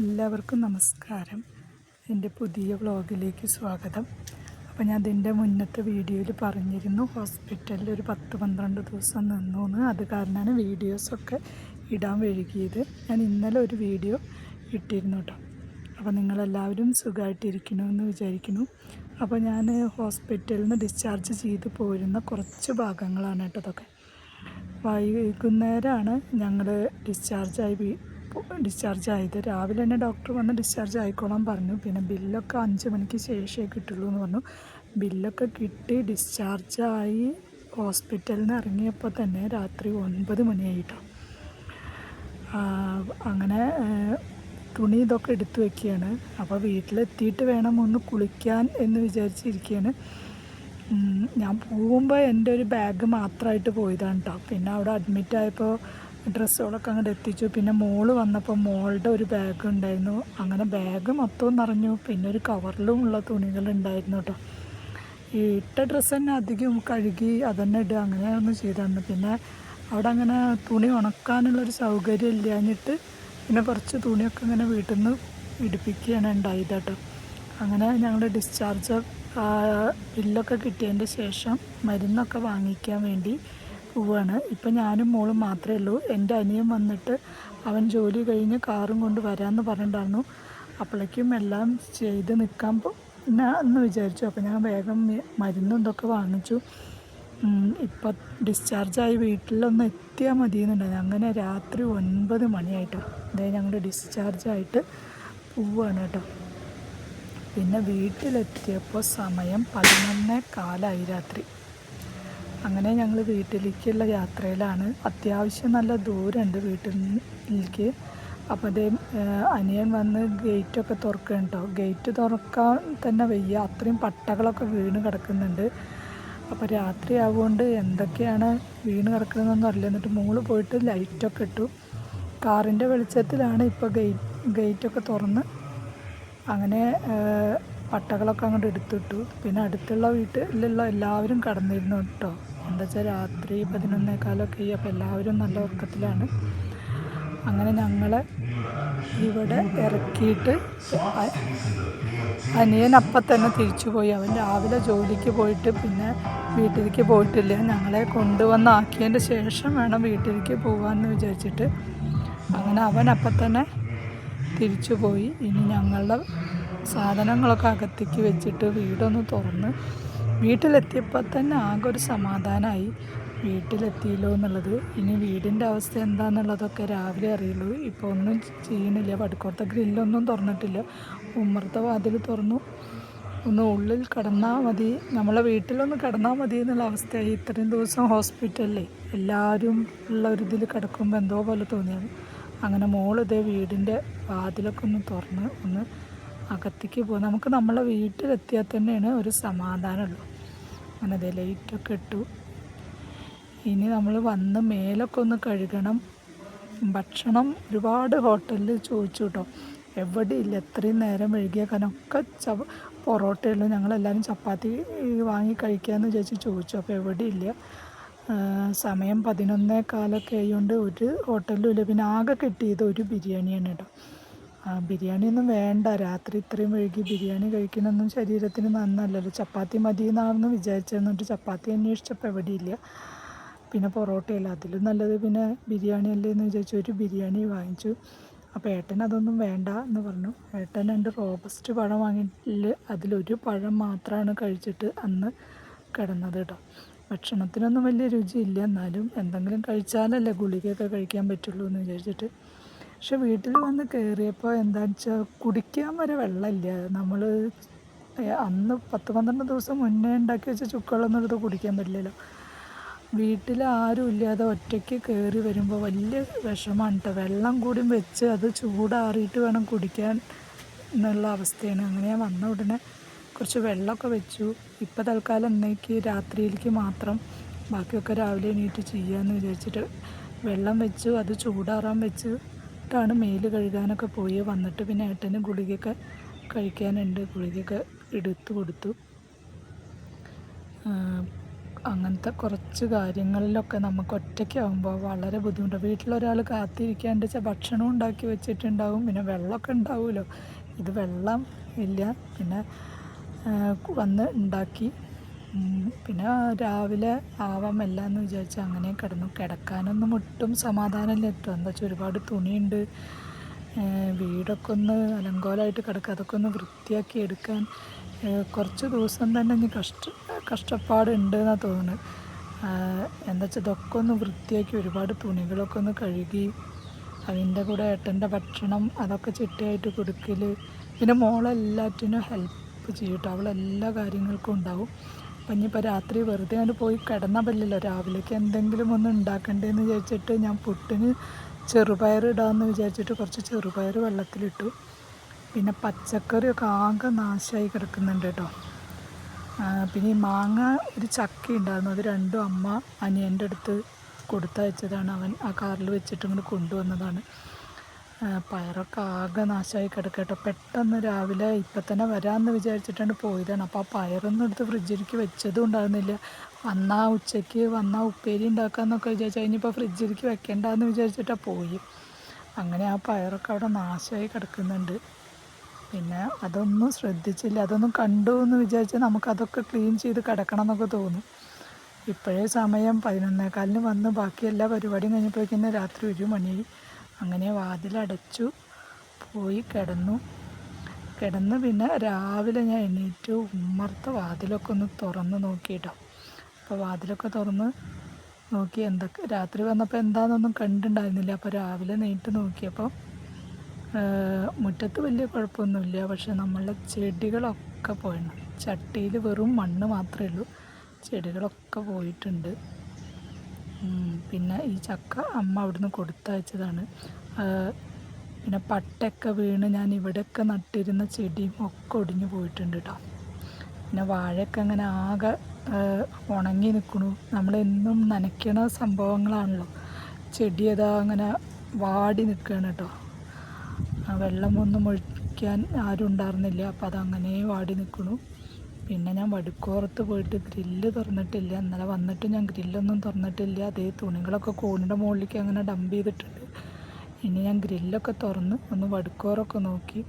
എല്ലാവർക്കും നമസ്കാരം. എൻ്റെ പുതിയ വ്ളോഗിലേക്ക് സ്വാഗതം. അപ്പോൾ ഞാൻ ഇതിൻ്റെ മുന്നത്തെ വീഡിയോയിൽ പറഞ്ഞിരുന്നു ഹോസ്പിറ്റലിൽ ഒരു 10-12 ദിവസം നിന്നു എന്ന്. അത് കാരണമാണ് വീഡിയോസൊക്കെ ഇടാൻ വൈകിയത്. ഞാൻ ഇന്നലെ ഒരു വീഡിയോ ഇട്ടിരുന്നു കേട്ടോ. അപ്പോൾ നിങ്ങളെല്ലാവരും സുഖമായിട്ടിരിക്കണമെന്ന് വിചാരിക്കുന്നു. അപ്പോൾ ഞാൻ ഹോസ്പിറ്റലിൽ നിന്ന് ഡിസ്ചാർജ് ചെയ്ത് പോരുന്ന കുറച്ച് ഭാഗങ്ങളാണ് കേട്ടോ ഇതൊക്കെ. വൈകുന്നേരമാണ് ഞങ്ങൾ ഡിസ്ചാർജ് ആയത്. രാവിലെ തന്നെ ഡോക്ടർ വന്ന് ഡിസ്ചാർജ് ആയിക്കോളാൻ പറഞ്ഞു. പിന്നെ ബില്ലൊക്കെ 5 മണിക്ക് ശേഷമേ കിട്ടുള്ളൂ എന്ന് പറഞ്ഞു. ബില്ലൊക്കെ കിട്ടി ഡിസ്ചാർജായി ഹോസ്പിറ്റലിൽ നിന്ന് ഇറങ്ങിയപ്പോൾ തന്നെ രാത്രി 9 മണിയായിട്ടോ. അങ്ങനെ തുണി ഇതൊക്കെ എടുത്തു വയ്ക്കുകയാണ്. അപ്പോൾ വീട്ടിലെത്തിയിട്ട് വേണം ഒന്ന് കുളിക്കാൻ എന്ന് വിചാരിച്ചിരിക്കുകയാണ്. ഞാൻ പോകുമ്പോൾ എൻ്റെ ഒരു ബാഗ് മാത്രമായിട്ട് പോയതാണ് കേട്ടോ. പിന്നെ അവിടെ അഡ്മിറ്റായപ്പോൾ ഡ്രസ്സുകളൊക്കെ അങ്ങോട്ട് എത്തിച്ചു. പിന്നെ മോള് വന്നപ്പോൾ മോളുടെ ഒരു ബാഗ് ഉണ്ടായിരുന്നു. അങ്ങനെ ബാഗ് മൊത്തവും നിറഞ്ഞു. പിന്നെ ഒരു കവറിലും ഉള്ള തുണികളുണ്ടായിരുന്നു കേട്ടോ. ഈ ഇട്ട ഡ്രസ്സ് തന്നെ അധികം കഴുകി അതന്നെ ഇടുക അങ്ങനെയൊന്നും ചെയ്താണ്. പിന്നെ അവിടെ അങ്ങനെ തുണി ഉണക്കാനുള്ളൊരു സൗകര്യം ഇല്ലാഞ്ഞിട്ട് പിന്നെ കുറച്ച് തുണിയൊക്കെ ഇങ്ങനെ വീട്ടിൽ നിന്ന് ഇടിപ്പിക്കുകയാണ് ഉണ്ടായത് കേട്ടോ. അങ്ങനെ ഞങ്ങൾ ഡിസ്ചാർജ് ബില്ലൊക്കെ കിട്ടിയതിൻ്റെ ശേഷം മരുന്നൊക്കെ വാങ്ങിക്കാൻ വേണ്ടി പോവുകയാണ്. ഇപ്പം ഞാനും മോളും മാത്രമേ ഉള്ളൂ. എൻ്റെ അനിയൻ വന്നിട്ട് അവൻ ജോലി കഴിഞ്ഞ് കാറും കൊണ്ട് വരാമെന്ന് പറഞ്ഞിട്ടുണ്ടായിരുന്നു. അപ്പോഴേക്കും എല്ലാം ചെയ്ത് നിൽക്കാൻ എന്ന് വിചാരിച്ചു. അപ്പോൾ ഞാൻ വേഗം മരുന്നും ഇതൊക്കെ വാങ്ങിച്ചു. ഇപ്പം ഡിസ്ചാർജായി വീട്ടിലൊന്ന് എത്തിയാൽ മതിയെന്നുണ്ടായിരുന്നു. അങ്ങനെ രാത്രി 9 മണിയായിട്ടോ. അതായത് ഞങ്ങൾ ഡിസ്ചാർജായിട്ട് പോവുകയാണ് കേട്ടോ. പിന്നെ വീട്ടിലെത്തിയപ്പോൾ സമയം 11:15 രാത്രി. അങ്ങനെ ഞങ്ങൾ വീട്ടിലേക്കുള്ള യാത്രയിലാണ്. അത്യാവശ്യം നല്ല ദൂരമുണ്ട് വീട്ടിലേക്ക്. അപ്പോൾ അതേ അനിയൻ വന്ന് ഗേറ്റൊക്കെ തുറക്കണം കേട്ടോ. ഗേറ്റ് തുറക്കാൻ തന്നെ വയ്യ, അത്രയും പട്ടകളൊക്കെ വീണ് കിടക്കുന്നുണ്ട്. അപ്പോൾ രാത്രി ആവുകൊണ്ട് എന്തൊക്കെയാണ് വീണ് കിടക്കുന്നതെന്നൊന്നും അറിയില്ല. എന്നിട്ട് മോള് പോയിട്ട് ലൈറ്റൊക്കെ ഇട്ടു. കാറിൻ്റെ വെളിച്ചത്തിലാണ് ഇപ്പോൾ ഗേറ്റൊക്കെ തുറന്ന് അങ്ങനെ പട്ടകളൊക്കെ അങ്ങോട്ട് എടുത്തിട്ടു. പിന്നെ അടുത്തുള്ള വീട്ടിലുള്ള എല്ലാവരും കടന്നിരുന്നു കേട്ടോ. എന്താ വെച്ചാൽ രാത്രി 11:15 അപ്പോൾ എല്ലാവരും നല്ല ഉറക്കത്തിലാണ്. അങ്ങനെ ഞങ്ങളെ ഇവിടെ ഇറക്കിയിട്ട് അനിയൻ അപ്പം തന്നെ തിരിച്ചു പോയി. അവൻ രാവിലെ ജോലിക്ക് പോയിട്ട് പിന്നെ വീട്ടിലേക്ക് പോയിട്ടില്ല. ഞങ്ങളെ കൊണ്ടുവന്നാക്കിയതിൻ്റെ ശേഷം വേണം വീട്ടിലേക്ക് പോകാമെന്ന് വിചാരിച്ചിട്ട് അങ്ങനെ അവൻ അപ്പം തന്നെ തിരിച്ചു പോയി. ഇനി ഞങ്ങളുടെ സാധനങ്ങളൊക്കെ അകത്തേക്ക് വെച്ചിട്ട് വീടൊന്ന് തുറന്ന് വീട്ടിലെത്തിയപ്പോൾ തന്നെ ആകെ ഒരു സമാധാനമായി. വീട്ടിലെത്തിയല്ലോ എന്നുള്ളത്. ഇനി വീടിൻ്റെ അവസ്ഥ എന്താണെന്നുള്ളതൊക്കെ രാവിലെ അറിയുള്ളൂ. ഇപ്പോൾ ഒന്നും ചെയ്യണില്ല. വടക്കോട്ടത്തെ ഗ്രില്ലൊന്നും തുറന്നിട്ടില്ല. ഉമ്മറത്തെ വാതിൽ തുറന്നു. ഒന്ന് ഉള്ളിൽ കിടന്നാൽ മതി, നമ്മളെ വീട്ടിലൊന്ന് കിടന്നാൽ മതി എന്നുള്ള അവസ്ഥയായി. ഇത്രയും ദിവസം ഹോസ്പിറ്റലിൽ എല്ലാവരും ഉള്ള ഒരു ഇതിൽ കിടക്കുമ്പോൾ എന്തോ പോലെ തോന്നിയത്. അങ്ങനെ മോളിതേ വീടിൻ്റെ വാതിലൊക്കെ ഒന്ന് തുറന്ന് ഒന്ന് അകത്തേക്ക് പോകും. നമുക്ക് നമ്മളെ വീട്ടിലെത്തിയാൽ തന്നെയാണ് ഒരു സമാധാനമുള്ളൂ. അങ്ങനെ അതേ ലൈറ്റൊക്കെ ഇട്ടു. ഇനി നമ്മൾ വന്ന് മേലൊക്കെ ഒന്ന് കഴുകണം. ഭക്ഷണം ഒരുപാട് ഹോട്ടലിൽ ചോദിച്ചു കേട്ടോ. എവിടെയില്ല. എത്രയും നേരം വൈകിയ കാരണം ഒക്കെ പൊറോട്ടയുള്ളൂ. ഞങ്ങളെല്ലാവരും ചപ്പാത്തി വാങ്ങി കഴിക്കാമെന്ന് ചോദിച്ചു. അപ്പോൾ എവിടെയില്ല. സമയം 11:15 ആയതുകൊണ്ട് ഒരു ഹോട്ടലിലും ഇല്ല. പിന്നെ ആകെ കിട്ടിയത് ഒരു ബിരിയാണിയാണ് കേട്ടോ. ബിരിയാണിയൊന്നും വേണ്ട. രാത്രി ഇത്രയും വൈകി ബിരിയാണി കഴിക്കണമെന്നും ശരീരത്തിന് നന്നല്ലല്ലോ. ചപ്പാത്തി മതി എന്നാണെന്ന് വിചാരിച്ചിരുന്നിട്ട് ചപ്പാത്തി അന്വേഷിച്ചപ്പോൾ എവിടെയില്ല. പിന്നെ പൊറോട്ടയല്ല, അതിലും നല്ലത് പിന്നെ ബിരിയാണി അല്ലേ എന്ന് വിചാരിച്ചു ഒരു ബിരിയാണി വാങ്ങിച്ചു. അപ്പോൾ ഏട്ടൻ അതൊന്നും വേണ്ട എന്ന് പറഞ്ഞു. ഏട്ടൻ 2 റോബസ്റ്റ് പഴം വാങ്ങിയിട്ടില്ല. അതിലൊരു പഴം മാത്രമാണ് കഴിച്ചിട്ട് അന്ന് കിടന്നത് കേട്ടോ. ഭക്ഷണത്തിനൊന്നും വലിയ രുചിയില്ല, എന്നാലും എന്തെങ്കിലും കഴിച്ചാലല്ലേ ഗുളികയൊക്കെ കഴിക്കാൻ പറ്റുള്ളൂ എന്ന് വിചാരിച്ചിട്ട്. പക്ഷെ വീട്ടിൽ വന്ന് കയറിയപ്പോൾ എന്താണെന്ന് വെച്ചാൽ കുടിക്കാൻ വരെ വെള്ളമില്ല. നമ്മൾ അന്ന് 10-12 ദിവസം മുന്നേ ഉണ്ടാക്കി വെച്ച ചുക്കുവെള്ളമൊന്നും എടുത്ത് കുടിക്കാൻ പറ്റില്ലല്ലോ. വീട്ടിൽ ആരും ഇല്ലാതെ ഒറ്റയ്ക്ക് കയറി വരുമ്പോൾ വലിയ വിഷമമാണ് കേട്ടോ. വെള്ളം കൂടി വെച്ച് അത് ചൂടാറിയിട്ട് വേണം കുടിക്കാൻ എന്നുള്ള അവസ്ഥയാണ്. അങ്ങനെ ഞാൻ വന്ന ഉടനെ കുറച്ച് വെള്ളമൊക്കെ വെച്ചു. ഇപ്പോൾ തൽക്കാലം ഇന്നേക്ക് രാത്രിയിലേക്ക് മാത്രം, ബാക്കിയൊക്കെ രാവിലെ എണീറ്റ് ചെയ്യാമെന്ന് വിചാരിച്ചിട്ട് വെള്ളം വെച്ചു. അത് ചൂടാറാൻ വെച്ചിട്ടാണ് മേല് കഴുകാനൊക്കെ പോയി. വന്നിട്ട് പിന്നെ ഏട്ടന് ഗുളികയൊക്കെ കഴിക്കാനുണ്ട്. ഗുളികയൊക്കെ എടുത്തു കൊടുത്തു. അങ്ങനത്തെ കുറച്ച് കാര്യങ്ങളിലൊക്കെ നമുക്ക് ഒറ്റയ്ക്കാകുമ്പോൾ വളരെ ബുദ്ധിമുട്ടാണ്. വീട്ടിലൊരാൾ കാത്തിരിക്കാണ്ട് വെച്ചാൽ ഭക്ഷണം ഉണ്ടാക്കി വെച്ചിട്ടുണ്ടാവും, പിന്നെ വെള്ളമൊക്കെ ഉണ്ടാവുമല്ലോ. ഇത് വെള്ളം ഇല്ല, പിന്നെ വന്ന് ഉണ്ടാക്കി. പിന്നെ രാവിലെ ആവാമല്ല എന്ന് വിചാരിച്ച് അങ്ങനെ കിടന്നു. കിടക്കാനൊന്നും ഒട്ടും സമാധാനമില്ല കേട്ടോ. എന്താ വെച്ചാൽ ഒരുപാട് തുണിയുണ്ട്, വീടൊക്കെ ഒന്ന് അലങ്കോലമായിട്ട് കിടക്കുക. അതൊക്കെ ഒന്ന് വൃത്തിയാക്കി എടുക്കാൻ കുറച്ച് ദിവസം തന്നെ ഇനി കഷ്ടപ്പാടുണ്ട് എന്നാണ് തോന്നുന്നത്. എന്താ വെച്ചാൽ ഇതൊക്കെ ഒന്ന് വൃത്തിയാക്കി ഒരുപാട് തുണികളൊക്കെ ഒന്ന് കഴുകി, അതിൻ്റെ കൂടെ ഏട്ടൻ്റെ ഭക്ഷണം അതൊക്കെ ചിട്ടയായിട്ട് കൊടുക്കൽ, പിന്നെ മോളെല്ലാറ്റിനും ഹെൽപ്പ് ചെയ്യും കേട്ടോ. അവളെല്ലാ കാര്യങ്ങൾക്കും ഉണ്ടാവും. അപ്പം ഇനിയിപ്പോൾ രാത്രി വെറുതെ അങ്ങോട്ട് പോയി കിടന്നാൽ പറ്റില്ലല്ലോ, രാവിലേക്ക് എന്തെങ്കിലും ഒന്ന് ഉണ്ടാക്കണ്ടേന്ന് വിചാരിച്ചിട്ട് ഞാൻ പുട്ടിന് ചെറുപയർ ഇടാമെന്ന് വിചാരിച്ചിട്ട് കുറച്ച് ചെറുപയർ വെള്ളത്തിലിട്ടു. പിന്നെ പച്ചക്കറിയൊക്കെ ആകെ നാശമായി കിടക്കുന്നുണ്ട് കേട്ടോ. പിന്നെ ഈ മാങ്ങ ഒരു ചക്ക ഉണ്ടായിരുന്നു, അത് രണ്ടും അമ്മ അനിയൻ്റെ അടുത്ത് കൊടുത്തയച്ചതാണ്. അവൻ ആ കാറിൽ വെച്ചിട്ട് ഇങ്ങോട്ട് കൊണ്ടുവന്നതാണ്. പയറൊക്കെ ആകെ നാശമായി കിടക്കട്ടോ. പെട്ടെന്ന് രാവിലെ ഇപ്പം തന്നെ വരാമെന്ന് വിചാരിച്ചിട്ടാണ് പോയതാണ്. അപ്പോൾ ആ പയറൊന്നും എടുത്ത് ഫ്രിഡ്ജിലേക്ക് വെച്ചതും ഉണ്ടായിരുന്നില്ല. ഉച്ചയ്ക്ക് ഉപ്പേരി ഉണ്ടാക്കാമെന്നൊക്കെ വിചാരിച്ചാൽ ഇനിയിപ്പോൾ ഫ്രിഡ്ജിലേക്ക് വെക്കേണ്ടെന്ന് വിചാരിച്ചിട്ടാണ് പോയി. അങ്ങനെ ആ പയറൊക്കെ അവിടെ നാശമായി കിടക്കുന്നുണ്ട്. പിന്നെ അതൊന്നും ശ്രദ്ധിച്ചില്ല, അതൊന്നും കണ്ടു എന്ന് വിചാരിച്ചാൽ നമുക്കതൊക്കെ ക്ലീൻ ചെയ്ത് കിടക്കണം എന്നൊക്കെ തോന്നും. ഇപ്പോഴേ സമയം 11:15 വന്ന് ബാക്കി എല്ലാ പരിപാടിയും കഴിഞ്ഞപ്പോഴേക്കും രാത്രി 1 മണിയായി. അങ്ങനെ വാതിലടച്ചു പോയി കിടന്ന് പിന്നെ രാവിലെ ഞാൻ എണീറ്റ് ഉമ്മർത്തെ വാതിലൊക്കെ ഒന്ന് തുറന്ന് നോക്കിയിട്ടോ. അപ്പോൾ വാതിലൊക്കെ തുറന്ന് നോക്കി, എന്തൊക്കെ രാത്രി വന്നപ്പോൾ എന്താണെന്നൊന്നും കണ്ടിട്ടുണ്ടായിരുന്നില്ല. അപ്പോൾ രാവിലെ നീട്ട് നോക്കിയപ്പോൾ മുറ്റത്ത് വലിയ കുഴപ്പമൊന്നുമില്ല. പക്ഷെ നമ്മളുടെ ചെടികളൊക്കെ പോയിണ്. ചട്ടിയിൽ വെറും മണ്ണ് മാത്രമേ ഉള്ളൂ, ചെടികളൊക്കെ പോയിട്ടുണ്ട്. പിന്നെ ഈ ചക്ക അമ്മ അവിടുന്ന് കൊടുത്തയച്ചതാണ്. പിന്നെ പട്ടയൊക്കെ വീണ് ഞാൻ ഇവിടെയൊക്കെ നട്ടിരുന്ന ചെടിയും ഒക്കെ ഒടിഞ്ഞു പോയിട്ടുണ്ട് കേട്ടോ. പിന്നെ വാഴയൊക്കെ അങ്ങനെ ആകെ ഉണങ്ങി നിൽക്കണു. നമ്മളെന്നും നനയ്ക്കണ സംഭവങ്ങളാണല്ലോ. ചെടി അതാ അങ്ങനെ വാടി നിൽക്കുകയാണ് കേട്ടോ. വെള്ളമൊന്നും ഒഴിക്കാൻ ആരും ഉണ്ടായിരുന്നില്ല, അപ്പോൾ അതങ്ങനെ വാടി നിൽക്കണു. പിന്നെ ഞാൻ വടുക്കോറത്ത് പോയിട്ട് ഗ്രില്ല് തുറന്നിട്ടില്ല. ഇന്നലെ വന്നിട്ട് ഞാൻ ഗ്രില്ലൊന്നും തുറന്നിട്ടില്ല. അതേ തുണികളൊക്കെ കോണിൻ്റെ മുകളിലേക്ക് അങ്ങനെ ഡംപ് ചെയ്തിട്ടുണ്ട്. ഇനി ഞാൻ ഗ്രില്ലൊക്കെ തുറന്ന് ഒന്ന് വടുക്കോറൊക്കെ നോക്കി.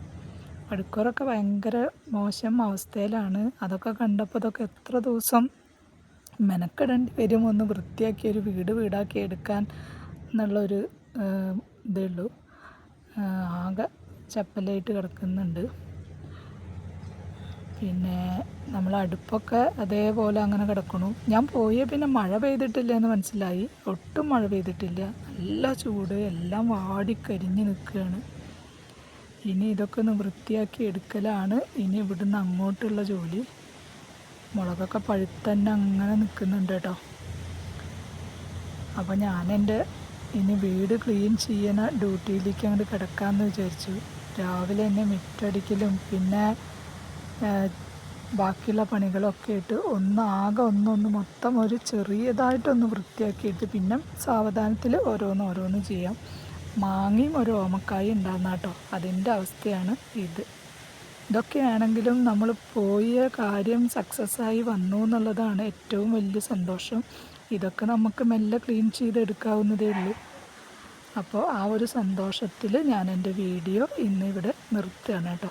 വടുക്കോറൊക്കെ ഭയങ്കര മോശം അവസ്ഥയിലാണ്. അതൊക്കെ കണ്ടപ്പോൾ അതൊക്കെ എത്ര ദിവസം മെനക്കെടേണ്ടി വരും ഒന്ന് വൃത്തിയാക്കി ഒരു വീടാക്കി എടുക്കാൻ എന്നുള്ളൊരു ഇതേ ഉള്ളൂ. ആകെ ചപ്പലായിട്ട് കിടക്കുന്നുണ്ട്. പിന്നെ നമ്മൾ അടുപ്പൊക്കെ അതേപോലെ അങ്ങനെ കിടക്കണു. ഞാൻ പോയ പിന്നെ മഴ പെയ്തിട്ടില്ല എന്ന് മനസ്സിലായി. ഒട്ടും മഴ പെയ്തിട്ടില്ല, നല്ല ചൂട്, എല്ലാം വാടിക്കരിഞ്ഞ് നിൽക്കുകയാണ്. ഇനി ഇതൊക്കെ ഒന്ന് വൃത്തിയാക്കി എടുക്കലാണ് ഇനി ഇവിടുന്ന് അങ്ങോട്ടുള്ള ജോലി. മുളകൊക്കെ പഴുത്തന്നെ അങ്ങനെ നിൽക്കുന്നുണ്ട് കേട്ടോ. അപ്പോൾ ഇനി വീട് ക്ലീൻ ചെയ്യുന്ന ഡ്യൂട്ടിയിലേക്ക് അങ്ങോട്ട് കിടക്കാമെന്ന് വിചാരിച്ചു. രാവിലെ തന്നെ മിറ്റടിക്കലും പിന്നെ ബാക്കിയുള്ള പണികളൊക്കെ ഇട്ട് ഒന്നൊന്ന് മൊത്തം ഒരു ചെറിയതായിട്ടൊന്ന് വൃത്തിയാക്കിയിട്ട് പിന്നെ സാവധാനത്തിൽ ഓരോന്ന് ചെയ്യാം. മാങ്ങയും ഒരു ഓമക്കായും ഉണ്ടാകുന്ന കേട്ടോ, അതിൻ്റെ അവസ്ഥയാണ് ഇത്. ഇതൊക്കെയാണെങ്കിലും നമ്മൾ പോയ കാര്യം സക്സസ്സായി വന്നു എന്നുള്ളതാണ് ഏറ്റവും വലിയ സന്തോഷം. ഇതൊക്കെ നമുക്ക് മെല്ലെ ക്ലീൻ ചെയ്തെടുക്കാവുന്നതേ ഉള്ളൂ. അപ്പോൾ ആ ഒരു സന്തോഷത്തിൽ ഞാൻ എൻ്റെ വീഡിയോ ഇന്നിവിടെ നിർത്തുകയാണ് കേട്ടോ.